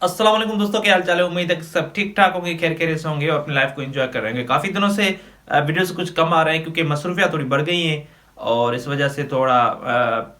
अस्सलाम वालेकुम दोस्तों, क्या हाल चाल है। उम्मीद है कि सब ठीक ठाक होंगे, खैर खैरियत से होंगे और अपनी लाइफ को एंजॉय कर रहे होंगे। काफ़ी दिनों से वीडियोस कुछ कम आ रहे हैं क्योंकि मसरूफियात थोड़ी बढ़ गई हैं और इस वजह से थोड़ा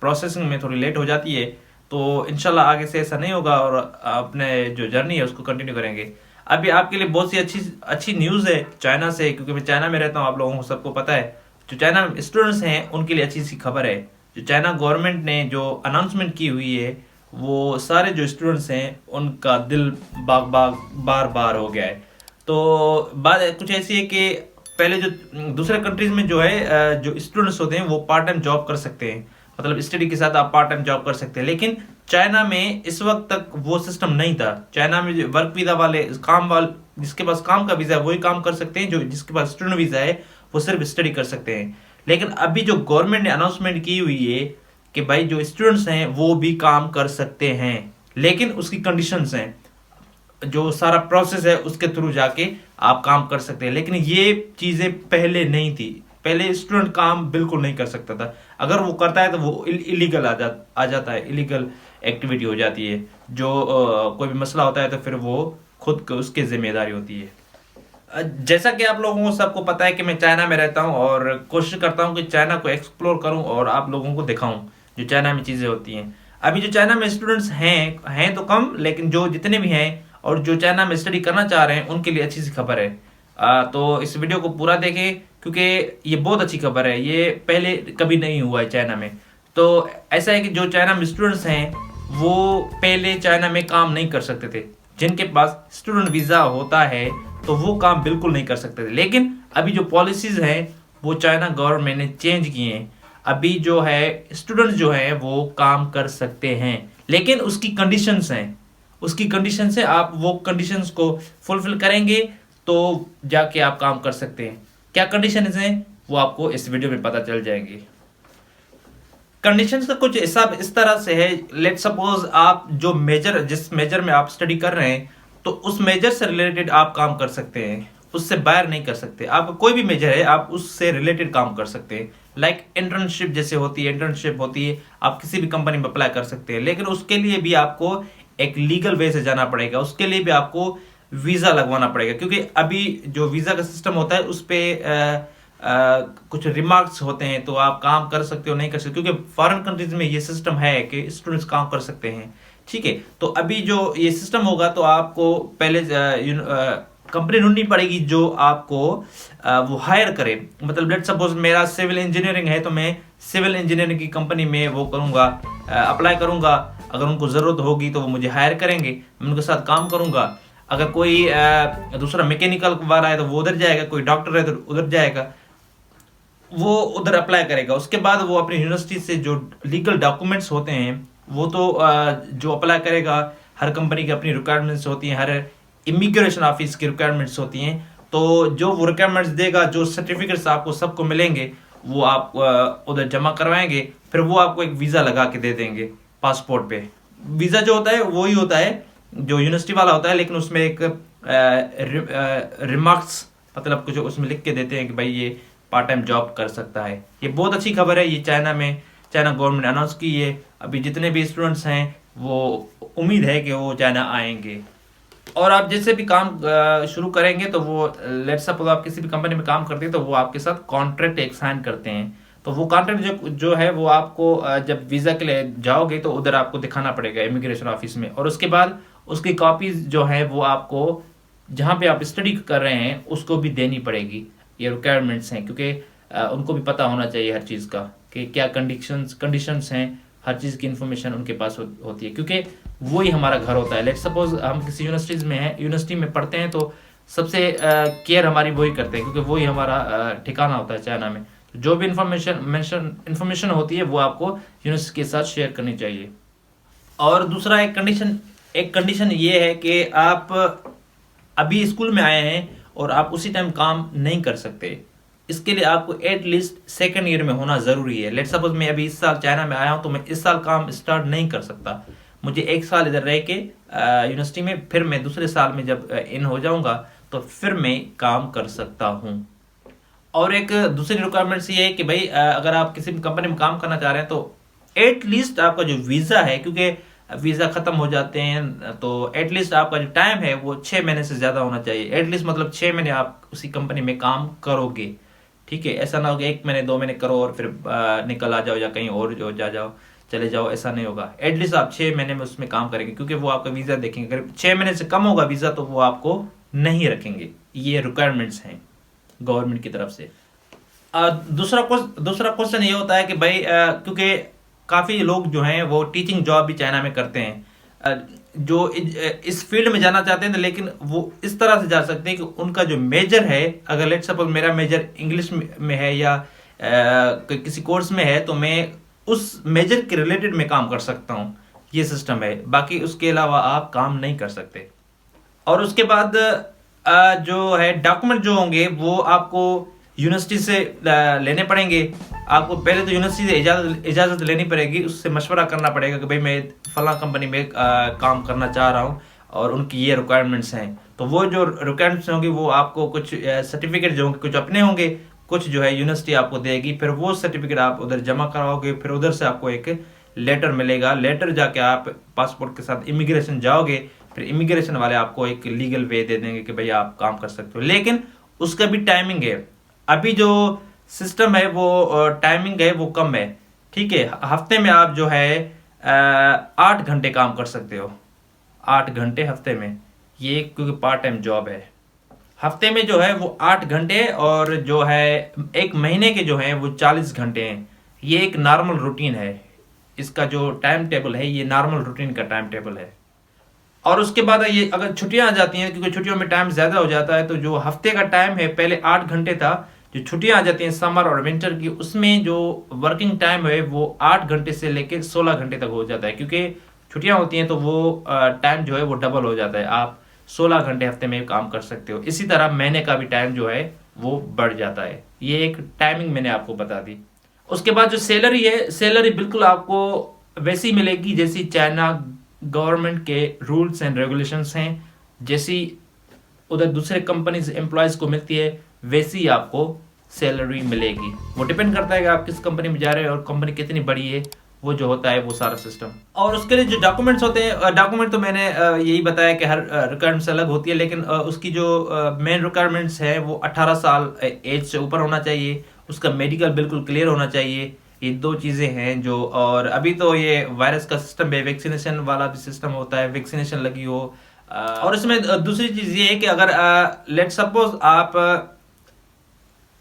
प्रोसेसिंग में थोड़ी लेट हो जाती है। तो इंशाल्लाह आगे से ऐसा नहीं होगा और अपने जो जर्नी है उसको कंटिन्यू करेंगे। अभी आपके लिए बहुत सी अच्छी अच्छी न्यूज़ है चाइना से, क्योंकि मैं चाइना में रहता हूँ, आप लोगों को सबको पता है। जो चाइना स्टूडेंट्स हैं उनके लिए अच्छी सी खबर है। जो चाइना गवर्नमेंट ने जो अनाउंसमेंट की हुई है, वो सारे जो स्टूडेंट्स हैं उनका दिल बाग बाग बार बार हो गया है। तो बात कुछ ऐसी है कि पहले जो दूसरे कंट्रीज में जो है जो स्टूडेंट्स होते हैं वो पार्ट टाइम जॉब कर सकते हैं, मतलब स्टडी के साथ आप पार्ट टाइम जॉब कर सकते हैं। लेकिन चाइना में इस वक्त तक वो सिस्टम नहीं था। चाइना में जो वर्क वीजा वाले काम वाले, जिसके पास काम का वीजा है वही काम कर सकते हैं, जो जिसके पास स्टूडेंट वीजा है वो सिर्फ स्टडी कर सकते हैं। लेकिन अभी जो गवर्नमेंट ने अनाउंसमेंट की हुई है कि भाई जो स्टूडेंट्स हैं वो भी काम कर सकते हैं, लेकिन उसकी कंडीशंस हैं। जो सारा प्रोसेस है उसके थ्रू जाके आप काम कर सकते हैं, लेकिन ये चीजें पहले नहीं थी। पहले स्टूडेंट काम बिल्कुल नहीं कर सकता था। अगर वो करता है तो वो इलीगल आ जाता है, इलीगल एक्टिविटी हो जाती है। जो कोई भी मसला होता है तो फिर वो खुद उसकी जिम्मेदारी होती है। जैसा कि आप लोगों को सबको पता है कि मैं चाइना में रहता हूँ और कोशिश करता हूँ कि चाइना को एक्सप्लोर करूँ और आप लोगों को दिखाऊं जो चाइना में चीज़ें होती हैं। अभी जो चाइना में स्टूडेंट्स हैं तो कम, लेकिन जो जितने भी हैं और जो चाइना में स्टडी करना चाह रहे हैं उनके लिए अच्छी सी खबर है। तो इस वीडियो को पूरा देखें क्योंकि ये बहुत अच्छी खबर है। ये पहले कभी नहीं हुआ है चाइना में। तो ऐसा है कि जो चाइना में स्टूडेंट्स हैं वो पहले चाइना में काम नहीं कर सकते थे। जिनके पास स्टूडेंट वीज़ा होता है तो वो काम बिल्कुल नहीं कर सकते थे। लेकिन अभी जो पॉलिसीज हैं वो चाइना गवर्नमेंट ने चेंज किए हैं। अभी जो है स्टूडेंट्स जो हैं वो काम कर सकते हैं, लेकिन उसकी कंडीशंस हैं। उसकी कंडीशंस है, आप वो कंडीशंस को फुलफिल करेंगे तो जाके आप काम कर सकते हैं। क्या कंडीशंस हैं वो आपको इस वीडियो में पता चल जाएगी। कंडीशंस का कुछ हिसाब इस तरह से है। लेट सपोज आप जो मेजर जिस मेजर में आप स्टडी कर रहे हैं तो उस मेजर से रिलेटेड आप काम कर सकते हैं, उससे बाहर नहीं कर सकते। आपका कोई भी मेजर है आप उससे रिलेटेड काम कर सकते हैं। लाइक इंटर्नशिप जैसे होती है, इंटर्नशिप होती है, आप किसी भी कंपनी में अप्लाई कर सकते हैं। लेकिन उसके लिए भी आपको एक लीगल वे से जाना पड़ेगा, उसके लिए भी आपको वीज़ा लगवाना पड़ेगा। क्योंकि अभी जो वीज़ा का सिस्टम होता है उस पर कुछ रिमार्क्स होते हैं, तो आप काम कर सकते हो नहीं कर सकते, क्योंकि फॉरेन कंट्रीज में ये सिस्टम है कि स्टूडेंट्स काम कर सकते हैं। ठीक है, तो अभी जो ये सिस्टम होगा तो आपको पहले कंपनी ढूंढनी पड़ेगी जो आपको वो हायर करे। मतलब लेट सपोज मेरा सिविल इंजीनियरिंग है तो मैं सिविल इंजीनियरिंग की कंपनी में वो करूँगा, अप्लाई करूँगा। अगर उनको ज़रूरत होगी तो वो मुझे हायर करेंगे, मैं उनके साथ काम करूँगा। अगर कोई दूसरा मैकेनिकल वाला है तो वो उधर जाएगा, कोई डॉक्टर है तो उधर जाएगा, वो उधर अप्लाई करेगा। उसके बाद वो अपनी यूनिवर्सिटी से जो लीगल डॉक्यूमेंट्स होते हैं वो तो जो अप्लाई करेगा, हर कंपनी की अपनी रिक्वायरमेंट्स होती हैं, हर इमिग्रेशन ऑफिस की रिक्वायरमेंट्स होती हैं। तो जो वो रिक्वायरमेंट्स देगा, जो सर्टिफिकेट्स आपको सबको मिलेंगे वो आप उधर जमा करवाएंगे। फिर वो आपको एक वीज़ा लगा के दे देंगे पासपोर्ट पे। वीज़ा जो होता है वही होता है जो यूनिवर्सिटी वाला होता है, लेकिन उसमें एक रिमार्क्स मतलब कुछ उसमें लिख के देते हैं कि भाई ये पार्ट टाइम जॉब कर सकता है। ये बहुत अच्छी खबर है। ये चाइना गवर्नमेंट ने अनाउंस की है। अभी जितने भी स्टूडेंट्स हैं वो उम्मीद है कि वो चाइना आएंगे। और आप जैसे भी काम शुरू करेंगे तो वो लेट्स सपोज आप किसी भी कंपनी में काम करते हैं तो वो आपके साथ कॉन्ट्रैक्ट एक साइन करते हैं। तो वो कॉन्ट्रैक्ट जो है वो आपको जब वीज़ा के लिए जाओगे तो उधर आपको दिखाना पड़ेगा इमिग्रेशन ऑफिस में। और उसके बाद उसकी कॉपीज जो है वो आपको जहाँ पे आप स्टडी कर रहे हैं उसको भी देनी पड़ेगी। ये रिक्वायरमेंट्स हैं, क्योंकि उनको भी पता होना चाहिए हर चीज़ का कि क्या कंडीशंस हैं। हर चीज़ की इन्फॉर्मेशन उनके पास होती है, क्योंकि वही हमारा घर होता है। लेट सपोज हम किसी यूनिवर्सिटीज़ में हैं, यूनिवर्सिटी में पढ़ते हैं, तो सबसे केयर हमारी वही करते हैं, क्योंकि वही हमारा ठिकाना होता है चाइना में। तो जो भी इन्फॉर्मेशन होती है वो आपको यूनिवर्सिटी के साथ शेयर करनी चाहिए। और दूसरा एक कंडीशन ये है कि आप अभी स्कूल में आए हैं और आप उसी टाइम काम नहीं कर सकते। इसके लिए आपको एटलीस्ट सेकेंड ईयर में होना ज़रूरी है। लेट सपोज मैं अभी इस साल चाइना में आया हूँ तो मैं इस साल काम स्टार्ट नहीं कर सकता। मुझे एक साल इधर रह के यूनिवर्सिटी में, फिर मैं दूसरे साल में जब इन हो जाऊँगा तो फिर मैं काम कर सकता हूँ। और एक दूसरी रिक्वायरमेंट्स ये है कि भाई अगर आप किसी भी कंपनी में काम करना चाह रहे हैं तो एटलीस्ट आपका जो वीज़ा है, क्योंकि वीज़ा ख़त्म हो जाते हैं तो एटलीस्ट आपका जो टाइम है वो 6 महीने से ज़्यादा होना चाहिए। एटलीस्ट मतलब 6 महीने आप उसी कंपनी में काम करोगे, ठीक है। ऐसा ना हो कि 1 महीने 2 महीने करो और फिर निकल आ जाओ या कहीं और जो जा जाओ चले जाओ, ऐसा नहीं होगा। एटलीस्ट आप 6 महीने में उसमें काम करेंगे, क्योंकि वो आपका वीज़ा देखेंगे। अगर 6 महीने से कम होगा वीज़ा तो वो आपको नहीं रखेंगे। ये रिक्वायरमेंट्स हैं गवर्नमेंट की तरफ से। दूसरा क्वेश्चन ये होता है कि भाई क्योंकि काफ़ी लोग जो हैं वो टीचिंग जॉब भी चाइना में करते हैं, जो इस फील्ड में जाना चाहते हैं तो लेकिन वो इस तरह से जा सकते हैं कि उनका जो मेजर है, अगर लेट सपोज मेरा मेजर इंग्लिश में है या किसी कोर्स में है, तो मैं उस मेजर के रिलेटेड में काम कर सकता हूँ। ये सिस्टम है, बाकी उसके अलावा आप काम नहीं कर सकते। और उसके बाद जो है डॉक्यूमेंट जो होंगे वो आपको यूनिवर्सिटी से लेने पड़ेंगे। आपको पहले तो यूनिवर्सिटी से इजाज़त लेनी पड़ेगी, उससे मशवरा करना पड़ेगा कि भाई मैं फला कंपनी में काम करना चाह रहा हूँ और उनकी ये रिक्वायरमेंट्स हैं। तो वो जो रिक्वायरमेंट्स होंगी वो आपको कुछ सर्टिफिकेट जो होंगे कुछ अपने होंगे, कुछ जो है यूनिवर्सिटी आपको देगी। फिर वो सर्टिफिकेट आप उधर जमा कराओगे, फिर उधर से आपको एक लेटर मिलेगा। लेटर जाके आप पासपोर्ट के साथ इमिग्रेशन जाओगे, फिर इमिग्रेशन वाले आपको एक लीगल वे दे देंगे कि भाई आप काम कर सकते हो। लेकिन उसका भी टाइमिंग है। अभी जो सिस्टम है वो टाइमिंग है वो कम है, ठीक है। हफ्ते में आप जो है 8 घंटे काम कर सकते हो, 8 घंटे हफ्ते में। ये क्योंकि पार्ट टाइम जॉब है। हफ्ते में जो है वो 8 घंटे, और जो है एक महीने के जो है वो 40 घंटे हैं। ये एक नॉर्मल रूटीन है, इसका जो टाइम टेबल है ये नॉर्मल रूटीन का टाइम टेबल है। और उसके बाद ये अगर छुट्टियां आ जाती हैं, क्योंकि छुट्टियों में टाइम ज़्यादा हो जाता है, तो जो हफ्ते का टाइम है पहले 8 घंटे था। जो छुट्टियां आ जाती हैं समर और विंटर की, उसमें जो वर्किंग टाइम है वो 8 घंटे से लेकर 16 घंटे तक हो जाता है। क्योंकि छुट्टियां होती हैं तो वो टाइम जो है वो डबल हो जाता है। आप 16 घंटे हफ्ते में काम कर सकते हो। इसी तरह महीने का भी टाइम जो है वो बढ़ जाता है। ये एक टाइमिंग मैंने आपको बता दी। उसके बाद जो सैलरी है, सैलरी बिल्कुल आपको वैसी मिलेगी जैसी चाइना गवर्नमेंट के रूल्स एंड रेगुलेशंस हैं। जैसी उधर दूसरे कंपनी से एम्प्लॉयज़ को मिलती है वैसी आपको सैलरी मिलेगी। वो डिपेंड करता है कि आप किस कंपनी में जा रहे हो और कंपनी कितनी बड़ी है, वो जो होता है वो सारा सिस्टम। और उसके लिए जो डॉक्यूमेंट्स होते हैं, डॉक्यूमेंट तो मैंने यही बताया कि हर रिक्वायरमेंट्स अलग होती है, लेकिन उसकी जो मेन रिक्वायरमेंट्स है वो 18 साल एज से ऊपर होना चाहिए। उसका मेडिकल बिल्कुल क्लियर होना चाहिए। ये 2 चीज़ें हैं जो। और अभी तो ये वायरस का सिस्टम है, वैक्सीनेशन वाला भी सिस्टम होता है, वैक्सीनेशन लगी हो। और इसमें दूसरी चीज़ ये है कि अगर लेट सपोज आप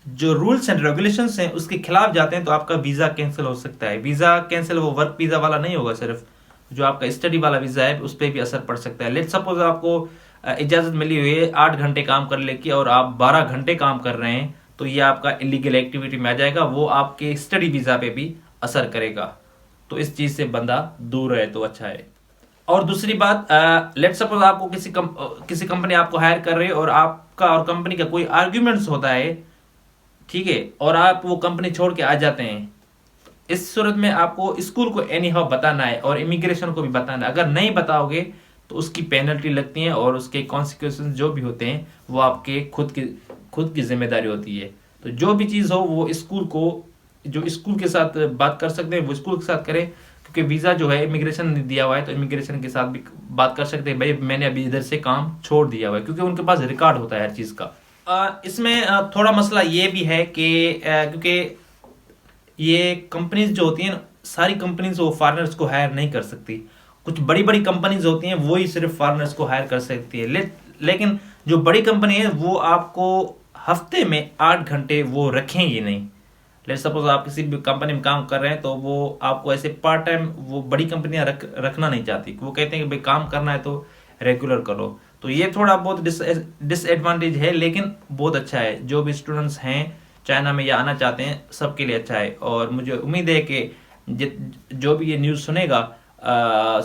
जो रूल्स एंड रेगुलेशंस हैं उसके खिलाफ जाते हैं तो आपका वीज़ा कैंसिल हो सकता है। वीज़ा कैंसिल वो वर्क वीज़ा वाला नहीं होगा, सिर्फ जो आपका स्टडी वाला वीज़ा है उस पर भी असर पड़ सकता है। लेट सपोज आपको इजाज़त मिली हुई है 8 घंटे काम करने की और आप 12 घंटे काम कर रहे हैं, तो ये आपका इलीगल एक्टिविटी में आ जाएगा। वो आपके स्टडी वीज़ा पे भी असर करेगा। तो इस चीज़ से बंदा दूर रहे तो अच्छा है। और दूसरी बात, लेट सपोज आपको किसी कंपनी आपको हायर कर रही है और आपका और कंपनी का कोई आर्ग्यूमेंट्स होता है, ठीक है, और आप वो कंपनी छोड़ के आ जाते हैं। इस सूरत में आपको स्कूल को एनी हाउ बताना है और इमिग्रेशन को भी बताना है। अगर नहीं बताओगे तो उसकी पेनल्टी लगती है और उसके कॉन्सिक्वेंसेस जो भी होते हैं वो आपके खुद की जिम्मेदारी होती है। तो जो भी चीज़ हो वो जो स्कूल के साथ बात कर सकते हैं वो स्कूल के साथ करें, क्योंकि वीज़ा जो है इमिग्रेशन ने दिया हुआ है तो इमिग्रेशन के साथ भी बात कर सकते हैं, भाई मैंने अभी इधर से काम छोड़ दिया हुआ है, क्योंकि उनके पास रिकॉर्ड होता है हर चीज़ का। इसमें थोड़ा मसला ये भी है कि क्योंकि ये कंपनीज जो होती हैं, सारी कंपनीज वो फॉरेनर्स को हायर नहीं कर सकती। कुछ बड़ी बड़ी कंपनीज होती हैं वो ही सिर्फ फॉरेनर्स को हायर कर सकती है। लेकिन जो बड़ी कंपनी है वो आपको हफ्ते में 8 घंटे वो रखेंगी नहीं। लेट सपोज आप किसी भी कंपनी में काम कर रहे हैं तो वो आपको ऐसे पार्ट टाइम वो बड़ी कंपनियां रखना नहीं चाहती। वो कहते हैं कि भाई काम करना है तो रेगुलर करो। तो ये थोड़ा बहुत डिसएडवांटेज है, लेकिन बहुत अच्छा है। जो भी स्टूडेंट्स हैं चाइना में या आना चाहते हैं सबके लिए अच्छा है। और मुझे उम्मीद है कि जो भी ये न्यूज़ सुनेगा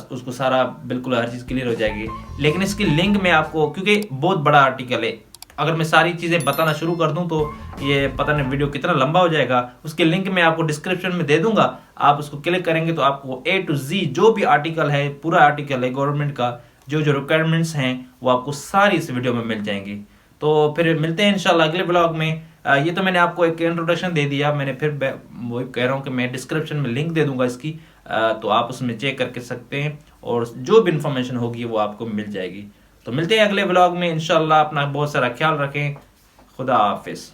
उसको सारा बिल्कुल हर चीज़ क्लियर हो जाएगी। लेकिन इसकी लिंक मैं आपको, क्योंकि बहुत बड़ा आर्टिकल है, अगर मैं सारी चीज़ें बताना शुरू कर दूं तो ये पता नहीं वीडियो कितना लंबा हो जाएगा। उसके लिंक मैं आपको डिस्क्रिप्शन में दे दूंगा। आप उसको क्लिक करेंगे तो आपको A to Z जो भी आर्टिकल है, पूरा आर्टिकल है गवर्नमेंट का, जो रिक्वायरमेंट्स हैं वो आपको सारी इस वीडियो में मिल जाएंगी। तो फिर मिलते हैं इंशाल्लाह अगले ब्लॉग में। ये तो मैंने आपको एक इंट्रोडक्शन दे दिया। मैंने फिर वही कह रहा हूँ कि मैं डिस्क्रिप्शन में लिंक दे दूंगा इसकी। तो आप उसमें चेक करके सकते हैं और जो भी इंफॉर्मेशन होगी वो आपको मिल जाएगी। तो मिलते हैं अगले व्लॉग में इंशाल्लाह। अपना बहुत सारा ख्याल रखें। खुदा हाफिज।